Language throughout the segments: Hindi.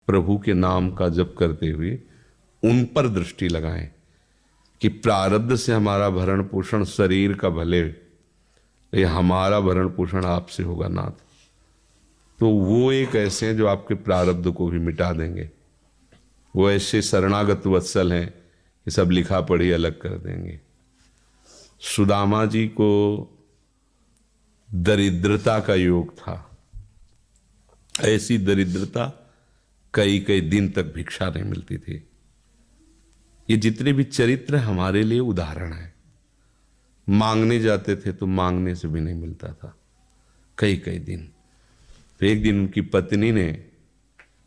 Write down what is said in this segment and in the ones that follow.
प्रभु के नाम का जप करते हुए उन पर दृष्टि लगाएं कि प्रारब्ध से हमारा भरण पोषण शरीर का भले, ये हमारा भरण पोषण आपसे होगा नाथ। तो वो एक ऐसे हैं जो आपके प्रारब्ध को भी मिटा देंगे। वो ऐसे शरणागत वत्सल हैं कि सब लिखा पढ़ी अलग कर देंगे। सुदामा जी को दरिद्रता का योग था, ऐसी दरिद्रता कई कई दिन तक भिक्षा नहीं मिलती थी। ये जितने भी चरित्र हमारे लिए उदाहरण है। मांगने जाते थे तो मांगने से भी नहीं मिलता था कई कई दिन। तो एक दिन उनकी पत्नी ने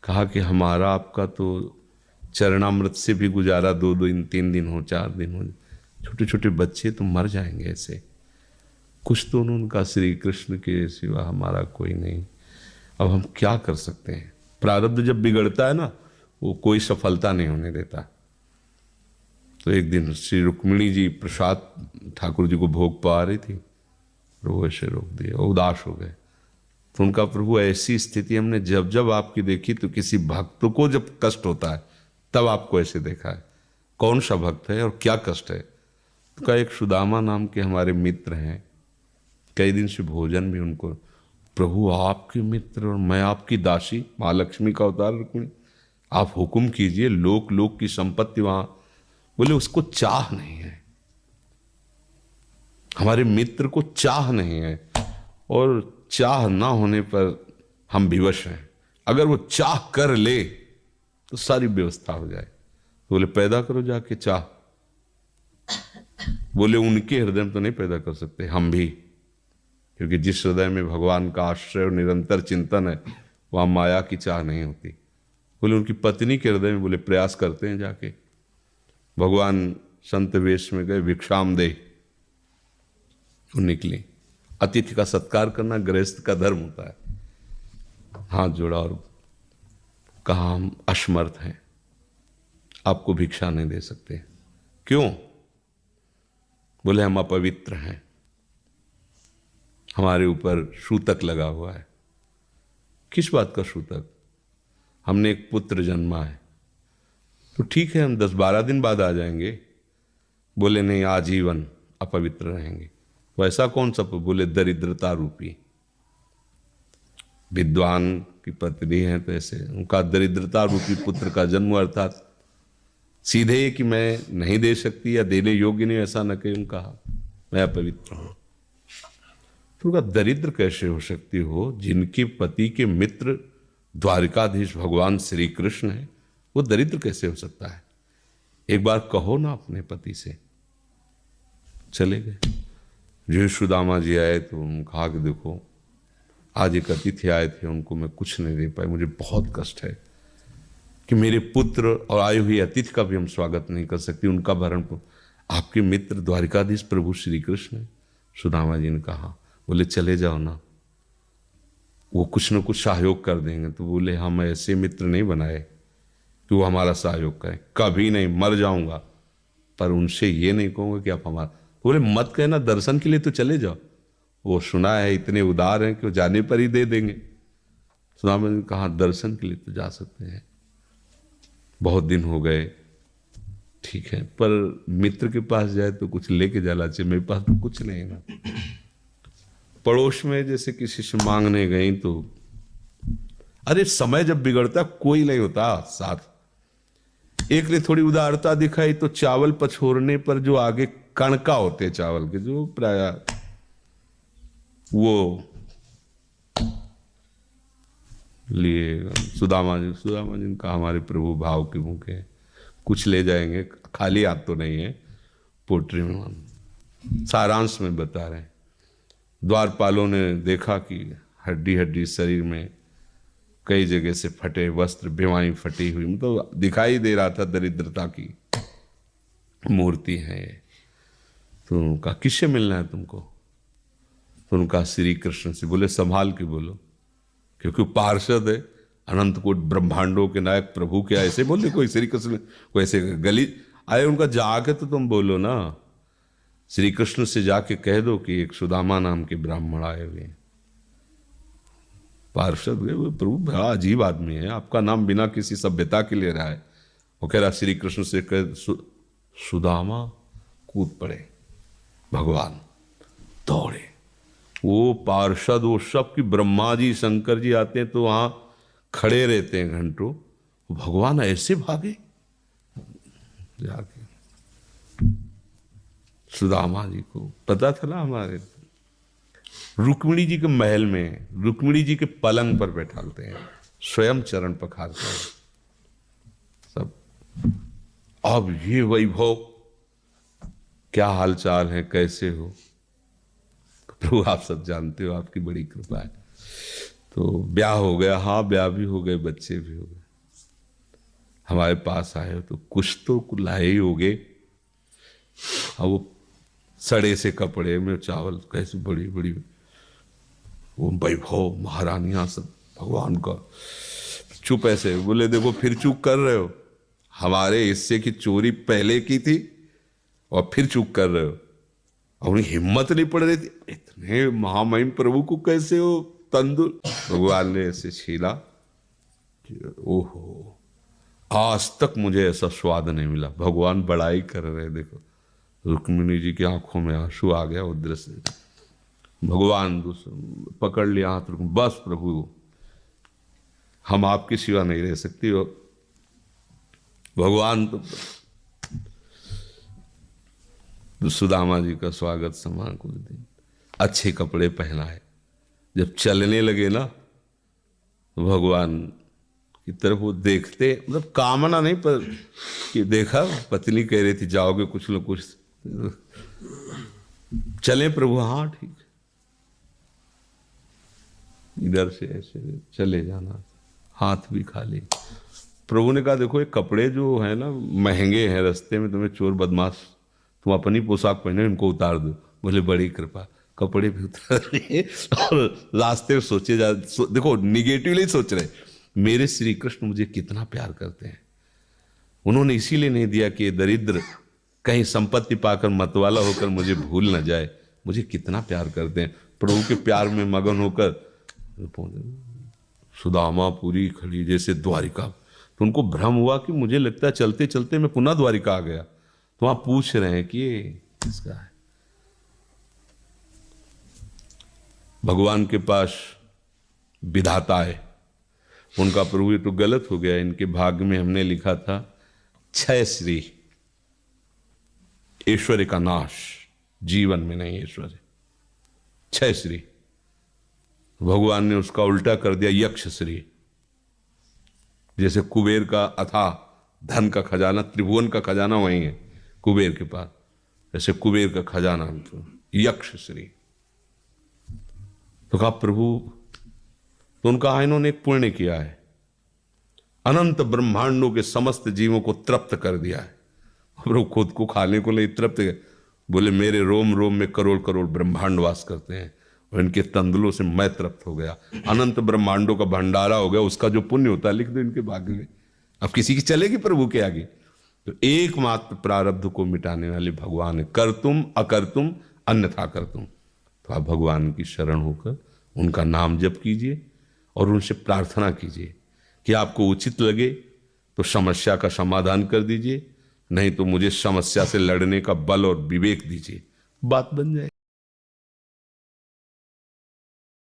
कहा कि हमारा आपका तो चरणामृत से भी गुजारा 2 दिन 3 दिन हो 4 दिन हो, छोटे छोटे बच्चे तो मर जाएंगे ऐसे। कुछ तो उनका श्री कृष्ण के सिवा हमारा कोई नहीं, अब हम क्या कर सकते हैं। प्रारब्ध जब बिगड़ता है ना, वो कोई सफलता नहीं होने देता। तो एक दिन श्री रुक्मिणी जी प्रसाद ठाकुर जी को भोग पा रही थी, प्रभु ऐसे रोक दिए और उदास हो गए। तो उनका प्रभु ऐसी स्थिति हमने जब जब आपकी देखी, तो किसी भक्त को जब कष्ट होता है तब आपको ऐसे देखा है। कौन सा भक्त है और क्या कष्ट है? तो का एक सुदामा नाम के हमारे मित्र हैं, कई दिन से भोजन भी उनको, प्रभु आपके मित्र और मैं आपकी दासी, महालक्ष्मी का अवतार रुक्मिणी, आप हुक्म कीजिए, लोक लोक की संपत्ति वहां। बोले उसको चाह नहीं है, हमारे मित्र को चाह नहीं है, और चाह ना होने पर हम विवश हैं। अगर वो चाह कर ले तो सारी व्यवस्था हो जाए। तो बोले पैदा करो जाके चाह। बोले उनके हृदय में तो नहीं पैदा कर सकते, हम भी, क्योंकि जिस हृदय में भगवान का आश्रय और निरंतर चिंतन है वहां माया की चाह नहीं होती। बोले उनकी पत्नी के हृदय में, बोले प्रयास करते हैं जाके। भगवान संत वेश में गए, भिक्षाम दे, वो निकली। अतिथि का सत्कार करना गृहस्थ का धर्म होता है। हाथ जोड़ा और कहा हम असमर्थ हैं, आपको भिक्षा नहीं दे सकते। क्यों? बोले हम अपवित्र हैं, हमारे ऊपर सूतक लगा हुआ है। किस बात का सूतक? हमने एक पुत्र जन्मा है। तो ठीक है हम 10-12 दिन बाद आ जाएंगे। बोले नहीं, आजीवन अपवित्र रहेंगे। वैसा कौन सा? बोले दरिद्रता रूपी। विद्वान की पत्नी है तो ऐसे उनका दरिद्रता रूपी पुत्र का जन्म, अर्थात सीधे कि मैं नहीं दे सकती या देने योग्य नहीं, ऐसा न कहीं उनका, मैं अपवित्र हूं। तो उनका दरिद्र कैसे हो सकती हो? जिनके पति के मित्र द्वारिकाधीश भगवान श्री कृष्ण है, वो दरिद्र कैसे हो सकता है? एक बार कहो ना अपने पति से। चले गए। जो सुदामा जी आए तो उन्होंने कहा कि देखो आज एक अतिथि आए थे, उनको मैं कुछ नहीं दे पाई, मुझे बहुत कष्ट है कि मेरे पुत्र और आए हुए अतिथि का भी हम स्वागत नहीं कर सकते, उनका भरण। आपके मित्र द्वारिकाधीश प्रभु श्री कृष्ण है। सुदामा जी ने कहा, बोले चले जाओ ना, वो कुछ न कुछ सहयोग कर देंगे। तो बोले हम ऐसे मित्र नहीं बनाए कि वो हमारा सहयोग करें, कभी नहीं, मर जाऊंगा, पर उनसे ये नहीं कहूँगा कि आप हमारा। बोले मत कहना, दर्शन के लिए तो चले जाओ, वो सुना है इतने उदार हैं कि वो जाने पर ही दे देंगे। सुदामा ने कहा दर्शन के लिए तो जा सकते हैं, बहुत दिन हो गए, ठीक है, पर मित्र के पास जाए तो कुछ लेके जाना चाहिए, मेरे पास तो कुछ नहीं ना। पड़ोस में जैसे किसी से मांगने गई तो, अरे समय जब बिगड़ता कोई नहीं होता साथ। एक ने थोड़ी उदारता दिखाई तो चावल पछोरने पर जो आगे कणका होते चावल के, जो प्राय वो लिए सुदामा जी ने कहा हमारे प्रभु भाव के भूखे हैं, कुछ ले जाएंगे, खाली हाथ तो नहीं है। पोट्री में सारांश में बता रहे हैं, द्वारपालों ने देखा कि हड्डी हड्डी शरीर में कई जगह से फटे वस्त्र, बेवाई फटी हुई, मतलब दिखाई दे रहा था दरिद्रता की मूर्ति है ये। तो उनका किससे मिलना है तुमको? तो उनका श्री कृष्ण से। बोले संभाल के बोलो, क्योंकि पार्षद है, अनंत कोट ब्रह्मांडों के नायक प्रभु के ऐसे बोले कोई श्री कृष्ण को ऐसे गली आए। उनका जाके तो तुम बोलो ना, श्री कृष्ण से जाके कह दो कि एक सुदामा नाम के ब्राह्मण आए हुए हैं, पार्षद गए, वो प्रभु बड़ा अजीब आदमी है, आपका नाम बिना किसी सभ्यता के ले रहा है। वो कह रहा श्री कृष्ण से कह सुदामा, कूद पड़े। भगवान दौड़े, वो पार्षद वो सब कि ब्रह्मा जी शंकर जी आते हैं तो वहां खड़े रहते हैं घंटों, भगवान ऐसे भागे जाके। सुदामा जी को पता था ना, हमारे रुक्मिणी जी के महल में रुक्मिणी जी के पलंग पर बैठाते हैं, स्वयं चरण पखारते हैं सब। अब ये वैभव, क्या हालचाल है, कैसे हो? प्रभु आप सब जानते हो, आपकी बड़ी कृपा है। तो ब्याह हो गया, हाँ ब्याह भी हो गए, बच्चे भी हो गए। हमारे पास आए हो तो कुछ तो लाए ही हो गए। अब वो सड़े से कपड़े में चावल, कैसे बड़ी बड़ी वो वैभव, महारानियां सब भगवान का। चुप ऐसे बोले, देखो फिर चूक कर रहे हो, हमारे हिस्से की चोरी पहले की थी और फिर चूक कर रहे हो। और उन्हें हिम्मत नहीं पड़ रही थी, इतने महामहिम प्रभु को कैसे हो तंदुर। भगवान ने ऐसे छीला, ओहो आज तक मुझे ऐसा स्वाद नहीं मिला। भगवान बड़ाई कर रहे, देखो रुक्मिणी जी की आंखों में आंसू आ गया उधर से। भगवान पकड़ लिया हाथ, बस प्रभु हम आपके सिवा नहीं रह सकती। हो भगवान तो सुदामा जी का स्वागत समान कुछ दिन, अच्छे कपड़े पहनाए। जब चलने लगे ना, भगवान की तरफ वो देखते, मतलब कामना नहीं पर कि देखा पत्नी कह रही थी जाओगे कुछ लोग कुछ चले प्रभु, हाँ ठीक, इधर से ऐसे चले जाना, हाथ भी खाली। प्रभु ने कहा देखो ये कपड़े जो है ना महंगे हैं, रास्ते में तुम्हें चोर बदमाश, तुम अपनी पोशाक पहने इनको उतार दो। बोले बड़ी कृपा, कपड़े भी उतार लिए और रास्ते में सोचे देखो निगेटिवली सोच रहे, मेरे श्री कृष्ण मुझे कितना प्यार करते हैं। उन्होंने इसीलिए नहीं दिया कि दरिद्र कहीं संपत्ति पाकर मतवाला होकर मुझे भूल न जाए, मुझे कितना प्यार करते हैं। प्रभु के प्यार में मगन होकर सुदामा पूरी खड़ी जैसे द्वारिका। तो उनको भ्रम हुआ कि मुझे लगता है चलते चलते मैं पुनः द्वारिका आ गया। तो वहां पूछ रहे हैं कि ये किसका है। भगवान के पास विधाता है, उनका प्रभु ये तो गलत हो गया, इनके भाग्य में हमने लिखा था क्षय श्री, ऐश्वर्य का नाश, जीवन में नहीं ऐश्वर्य, क्षय श्री। भगवान ने उसका उल्टा कर दिया यक्ष श्री। जैसे कुबेर का अथाह धन का खजाना, त्रिभुवन का खजाना वही है कुबेर के पास, ऐसे कुबेर का खजाना यक्ष श्री। तो कहा प्रभु, तो उनका इन्होंने एक पुण्य किया है, अनंत ब्रह्मांडों के समस्त जीवों को तृप्त कर दिया है। प्रभु खुद को खाने को ले तृप्त, बोले मेरे रोम रोम में करोड़ करोड़ ब्रह्मांड वास करते हैं और इनके तंदुलों से मैं तृप्त हो गया। अनंत ब्रह्मांडों का भंडारा हो गया, उसका जो पुण्य होता है लिख दो इनके भाग्य में। अब किसी की चलेगी प्रभु के आगे। तो एकमात्र प्रारब्ध को मिटाने वाले भगवान है, कर तुम अकर तुम अन्यथा कर तुम। तो आप भगवान की शरण होकर उनका नाम जप कीजिए और उनसे प्रार्थना कीजिए कि आपको उचित लगे तो समस्या का समाधान कर दीजिए, नहीं तो मुझे समस्या से लड़ने का बल और विवेक दीजिए, बात बन जाए।